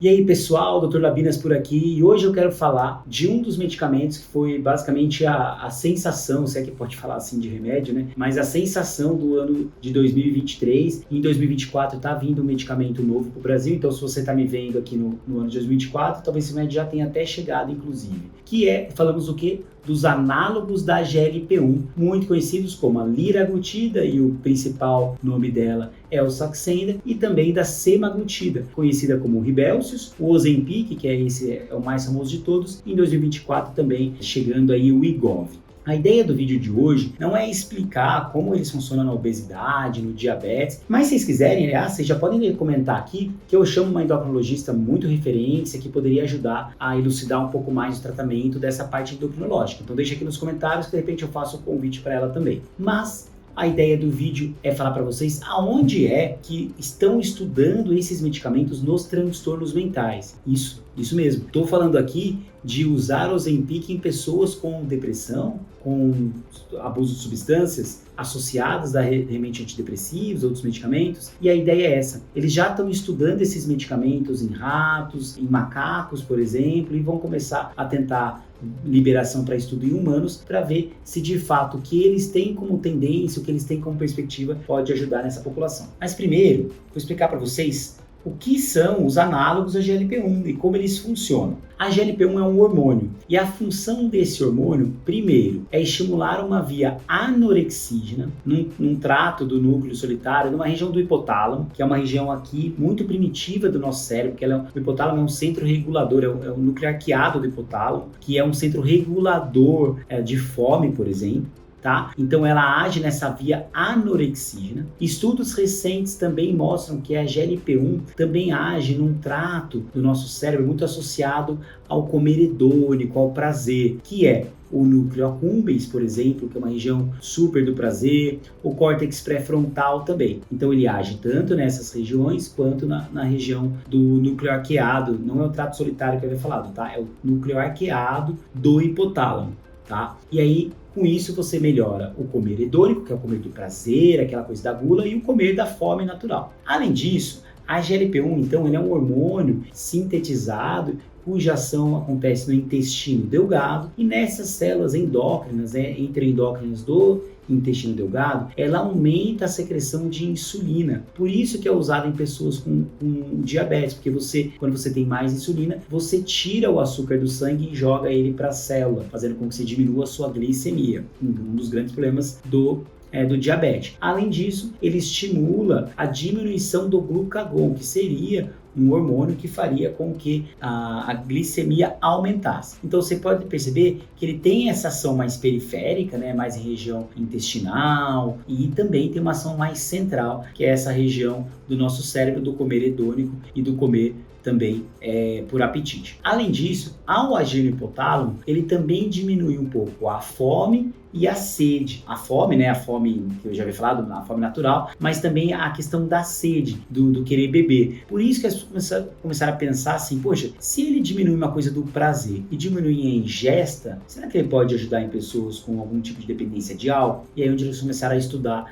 E aí pessoal, Dr. Labinas por aqui, e hoje eu quero falar de um dos medicamentos que foi basicamente a sensação, se é que pode falar assim de remédio, né? Mas a sensação do ano de 2023, e em 2024 tá vindo um medicamento novo para o Brasil, então se você tá me vendo aqui no ano de 2024, talvez esse remédio já tenha até chegado inclusive. Falamos o quê? Dos análogos da GLP-1, muito conhecidos como a liraglutida, e o principal nome dela é o Saxenda, e também da semaglutida, conhecida como Rybelsus, o Ozempic, que é o mais famoso de todos, e em 2024 também chegando aí o Wegovy. A ideia do vídeo de hoje não é explicar como eles funcionam na obesidade, no diabetes, mas se vocês quiserem, aliás, vocês já podem comentar aqui que eu chamo uma endocrinologista muito referência que poderia ajudar a elucidar um pouco mais o tratamento dessa parte endocrinológica. Então deixa aqui nos comentários que de repente eu faço o convite para ela também. Mas a ideia do vídeo é falar para vocês aonde é que estão estudando esses medicamentos nos transtornos mentais. Isso mesmo. Estou falando aqui de usar Ozempic em pessoas com depressão, com abuso de substâncias associadas a remédios antidepressivos, outros medicamentos. E a ideia é essa. Eles já estão estudando esses medicamentos em ratos, em macacos, por exemplo, e vão começar a tentar liberação para estudo em humanos para ver se de fato o que eles têm como tendência, o que eles têm como perspectiva pode ajudar nessa população. Mas primeiro, vou explicar para vocês o que são os análogos da GLP-1 e como eles funcionam. A GLP-1 é um hormônio e a função desse hormônio, primeiro, é estimular uma via anorexígena num trato do núcleo solitário, numa região do hipotálamo, que é uma região aqui muito primitiva do nosso cérebro, porque o hipotálamo é um centro regulador, é o núcleo arqueado do hipotálamo, que é um centro regulador de fome, por exemplo. Tá? Então ela age nessa via anorexígena. Estudos recentes também mostram que a GLP-1 também age num trato do nosso cérebro muito associado ao comer hedônico, ao prazer, que é o núcleo accumbens, por exemplo, que é uma região super do prazer, o córtex pré-frontal também. Então ele age tanto nessas regiões quanto na região do núcleo arqueado, não é o trato solitário que eu havia falado, tá? É o núcleo arqueado do hipotálamo, tá? E aí, com isso você melhora o comer hedônico, que é o comer do prazer, aquela coisa da gula, e o comer da fome natural. Além disso, a GLP-1, então, ele é um hormônio sintetizado cuja ação acontece no intestino delgado e nessas células endócrinas, intraendócrinas do intestino delgado, ela aumenta a secreção de insulina. Por isso que é usado em pessoas com diabetes, porque quando você tem mais insulina, você tira o açúcar do sangue e joga ele para a célula, fazendo com que você diminua a sua glicemia, um dos grandes problemas do diabetes. Além disso, ele estimula a diminuição do glucagon, que seria um hormônio que faria com que a glicemia aumentasse. Então você pode perceber que ele tem essa ação mais periférica, né, mais em região intestinal, e também tem uma ação mais central, que é essa região do nosso cérebro do comer hedônico e do comer também por apetite. Além disso, ao agir no hipotálamo, ele também diminui um pouco a fome e a sede. A fome, né, a fome que eu já havia falado, a fome natural, mas também a questão da sede, do querer beber. Por isso que as pessoas começaram a pensar assim, poxa, se ele diminui uma coisa do prazer e diminui a ingesta, será que ele pode ajudar em pessoas com algum tipo de dependência de álcool? E aí onde eles começaram a estudar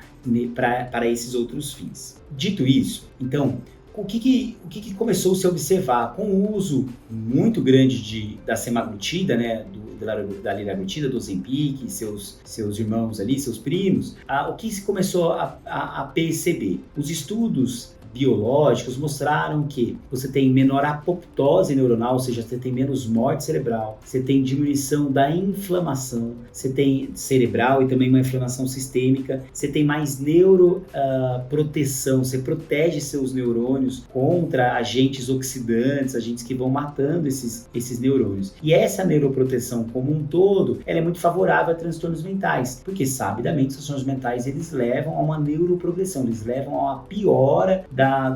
para esses outros fins. Dito isso, então, o que começou a se observar com o uso muito grande da semaglutida, né, da liraglutida, do Ozempic, seus irmãos ali, seus primos, o que se começou a perceber? Os estudos biológicos mostraram que você tem menor apoptose neuronal, ou seja, você tem menos morte cerebral, você tem diminuição da inflamação, você tem cerebral e também uma inflamação sistêmica, você tem mais neuroproteção, você protege seus neurônios contra agentes oxidantes, agentes que vão matando esses neurônios. E essa neuroproteção como um todo, ela é muito favorável a transtornos mentais, porque sabidamente os transtornos mentais eles levam a uma neuroprogressão, eles levam a uma piora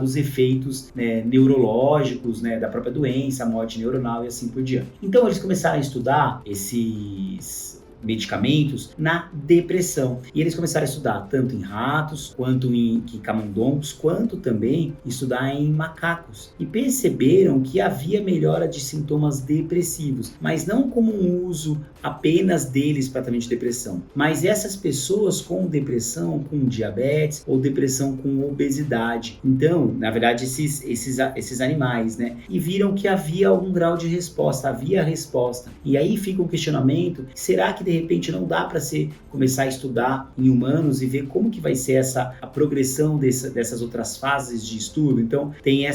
dos efeitos, né, neurológicos, né, da própria doença, a morte neuronal e assim por diante. Então eles começaram a estudar medicamentos na depressão. E eles começaram a estudar tanto em ratos, quanto em camundongos, quanto também estudar em macacos. E perceberam que havia melhora de sintomas depressivos, mas não como um uso apenas deles para tratamento de depressão, mas essas pessoas com depressão, com diabetes ou depressão com obesidade. Então, na verdade, esses animais, né? E viram que havia algum grau de resposta, havia resposta. E aí fica o questionamento, será que de repente não dá para começar a estudar em humanos e ver como que vai ser a progressão dessas outras fases de estudo? Então, tem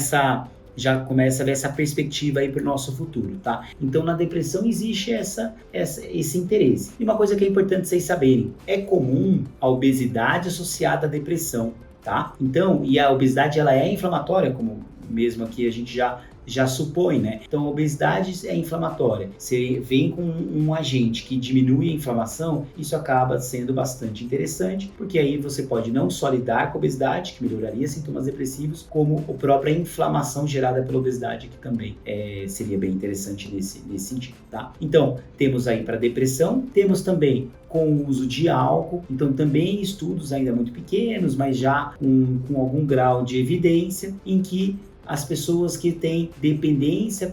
já começa a ver essa perspectiva aí para o nosso futuro, tá? Então, na depressão existe esse interesse. E uma coisa que é importante vocês saberem, é comum a obesidade associada à depressão, tá? Então, e a obesidade ela é inflamatória, como mesmo aqui a gente já supõe, né? Então, a obesidade é inflamatória. Você vem com um agente que diminui a inflamação, isso acaba sendo bastante interessante, porque aí você pode não só lidar com a obesidade, que melhoraria sintomas depressivos, como a própria inflamação gerada pela obesidade, que também seria bem interessante nesse sentido, tá? Então, temos aí para depressão, temos também com o uso de álcool, então também estudos ainda muito pequenos, mas já com algum grau de evidência, em que as pessoas que têm dependência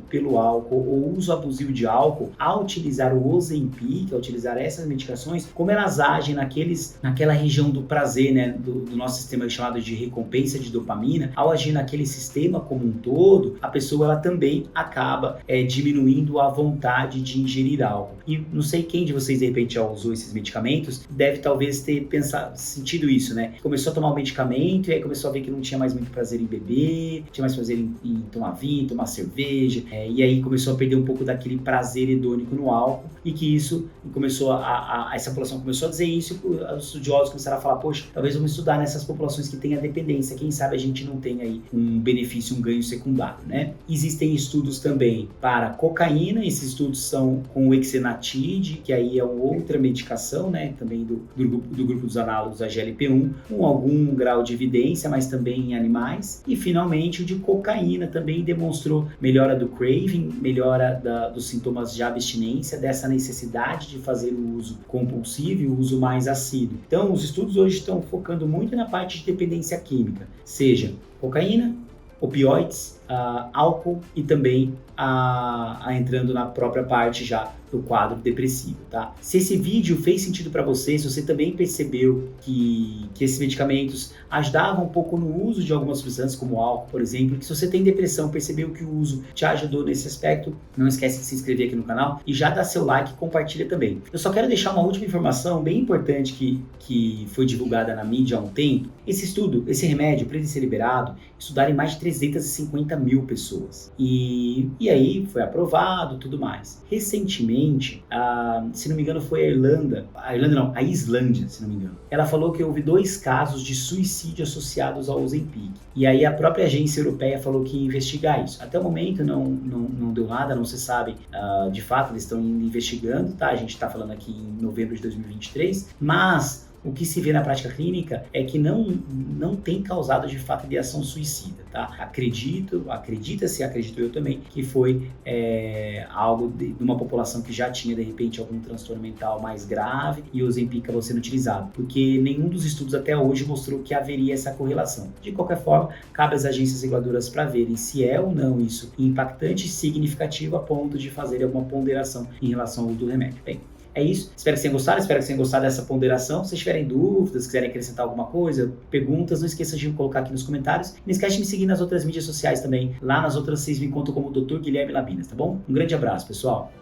pelo álcool ou uso abusivo de álcool, ao utilizar o Ozempic, ao utilizar essas medicações, como elas agem naquela região do prazer, né, do nosso sistema chamado de recompensa de dopamina, ao agir naquele sistema como um todo, a pessoa ela também acaba diminuindo a vontade de ingerir álcool. E não sei quem de vocês de repente já usou esses medicamentos, deve talvez ter sentido isso, né? Começou a tomar o medicamento e aí começou a ver que não tinha mais muito prazer em beber, tinha mais prazer em tomar vinho, tomar cerveja, e aí começou a perder um pouco daquele prazer hedônico no álcool, e que isso começou essa população começou a dizer isso, e os estudiosos começaram a falar, poxa, talvez vamos estudar nessas populações que têm a dependência, quem sabe a gente não tem aí um benefício, um ganho secundário, né? Existem estudos também para cocaína, esses estudos são com o Exenatide, que aí é uma outra medicação, né, também do grupo dos análogos da GLP-1, com algum grau de evidência, mas também em animais, e finalmente o de cocaína também demonstrou melhora do craving, melhora dos sintomas de abstinência, dessa necessidade de fazer o uso compulsivo e o uso mais assíduo. Então, os estudos hoje estão focando muito na parte de dependência química, seja cocaína, opioides, álcool e também entrando na própria parte já do quadro depressivo, tá? Se esse vídeo fez sentido para você, se você também percebeu que esses medicamentos ajudavam um pouco no uso de algumas substâncias, como álcool, por exemplo, que se você tem depressão, percebeu que o uso te ajudou nesse aspecto, não esquece de se inscrever aqui no canal e já dá seu like e compartilha também. Eu só quero deixar uma última informação bem importante que foi divulgada na mídia há um tempo. Esse estudo, esse remédio, para ele ser liberado, estudaram em mais de 350 mil pessoas. E aí foi aprovado, tudo mais. Recentemente, se não me engano foi a Islândia, se não me engano. Ela falou que houve 2 casos de suicídio associados ao Ozempic. E aí a própria agência europeia falou que ia investigar isso. Até o momento não deu nada, não se sabe de fato, eles estão investigando, tá? A gente está falando aqui em novembro de 2023, mas o que se vê na prática clínica é que não tem causado de fato ideação suicida, tá? Acredito eu também, que foi algo de uma população que já tinha de repente algum transtorno mental mais grave e o Ozempic acabou sendo utilizado, porque nenhum dos estudos até hoje mostrou que haveria essa correlação. De qualquer forma, cabe às agências reguladoras para verem se é ou não isso impactante e significativo a ponto de fazer alguma ponderação em relação ao uso do remédio. Bem, é isso. Espero que vocês tenham gostado dessa ponderação. Se vocês tiverem dúvidas, quiserem acrescentar alguma coisa, perguntas, não esqueça de colocar aqui nos comentários. Não esquece de me seguir nas outras mídias sociais também. Lá nas outras vocês me encontram como Dr. Guilherme Labinas, tá bom? Um grande abraço, pessoal.